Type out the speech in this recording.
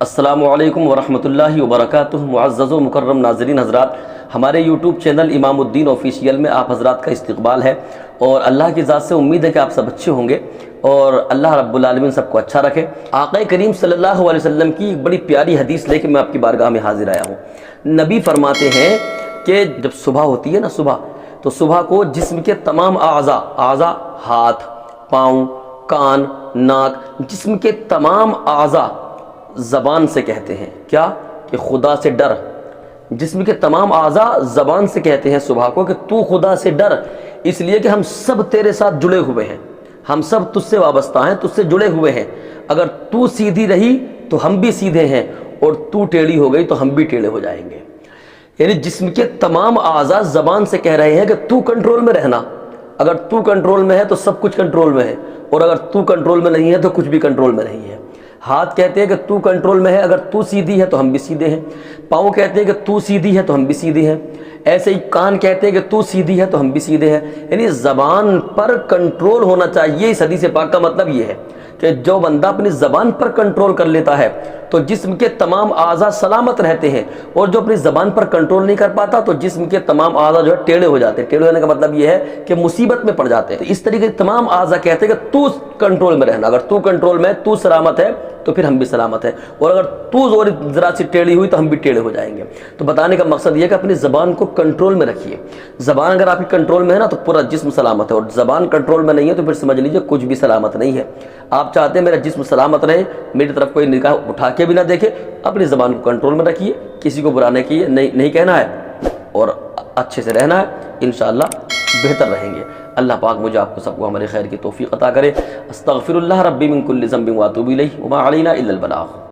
السلام علیکم ورحمۃ اللہ وبرکاتہ۔ معزز و مکرم ناظرین حضرات، ہمارے یوٹیوب چینل امام الدین آفیشیل میں آپ حضرات کا استقبال ہے، اور اللہ کی ذات سے امید ہے کہ آپ سب اچھے ہوں گے اور اللہ رب العالمین سب کو اچھا رکھے۔ آقا کریم صلی اللہ علیہ وسلم کی ایک بڑی پیاری حدیث لے کے میں آپ کی بارگاہ میں حاضر آیا ہوں۔ نبی فرماتے ہیں کہ جب صبح ہوتی ہے نا، صبح تو صبح کو جسم کے تمام اعضاء ہاتھ، پاؤں، کان، ناک، جسم کے تمام اعضاء زبان سے کہتے ہیں کیا کہ خدا سے ڈر۔ جسم کے تمام اعضاء زبان سے کہتے ہیں صبح کو کہ تو خدا سے ڈر، اس لیے کہ ہم سب تیرے ساتھ جڑے ہوئے ہیں، ہم سب تجھ سے وابستہ ہیں، تجھ سے جڑے ہوئے ہیں۔ اگر تو سیدھی رہی تو ہم بھی سیدھے ہیں، اور تو ٹیڑھی ہو گئی تو ہم بھی ٹیڑھے ہو جائیں گے۔ یعنی جسم کے تمام اعضاء زبان سے کہہ رہے ہیں کہ تو کنٹرول میں رہنا، اگر تو کنٹرول میں ہے تو سب کچھ کنٹرول میں ہے، اور اگر تو کنٹرول میں نہیں ہے تو کچھ بھی کنٹرول میں نہیں ہے۔ ہاتھ کہتے ہیں کہ تو کنٹرول میں ہے، اگر تو سیدھی ہے تو ہم بھی سیدھے ہیں۔ پاؤں کہتے ہیں کہ تو سیدھی ہے تو ہم بھی سیدھے ہیں۔ ایسے ہی کان کہتے ہیں کہ تو سیدھی ہے تو ہم بھی سیدھے ہیں۔ یعنی زبان پر کنٹرول ہونا چاہیے۔ اس حدیث پاک کا مطلب یہ ہے کہ جو بندہ اپنی زبان پر کنٹرول کر لیتا ہے تو جسم کے تمام اعضاء سلامت رہتے ہیں، اور جو اپنی زبان پر کنٹرول نہیں کر پاتا تو جسم کے تمام اعضاء جو ہے ٹیڑھے ہو جاتے ہیں۔ ٹیڑھے ہونے کا مطلب یہ ہے کہ مصیبت میں پڑ جاتے ہیں۔ تو اس طریقے سے تمام اعضاء کہتے ہیں کہ تو کنٹرول میں رہنا، اگر تو کنٹرول میں ہے، تو سلامت ہے تو پھر ہم بھی سلامت ہیں، اور اگر تو ذرا سی ٹیڑھی ہوئی تو ہم بھی ٹیڑھے ہو جائیں گے۔ تو بتانے کا مقصد یہ ہے کہ اپنی زبان کو کنٹرول میں رکھیے۔ زبان اگر آپ کی کنٹرول میں ہے نا تو پورا جسم سلامت ہے، اور زبان کنٹرول میں نہیں ہے تو پھر سمجھ لیجئے کچھ بھی سلامت نہیں ہے۔ آپ چاہتے ہیں میرا جسم سلامت رہے، میری طرف کوئی نگاہ اٹھا کے بھی نہ دیکھے، اپنی زبان کو کنٹرول میں رکھیے، کسی کو برا نہیں کہنا ہے، اور اچھے سے رہنا ہے، انشاءاللہ بہتر رہیں گے۔ اللہ پاک مجھے آپ کو سب کو ہمارے خیر کی توفیق عطا کرے۔ استغفر اللہ ربی من کل ذنب واتوب الیہ وما علینا الا البلاغ۔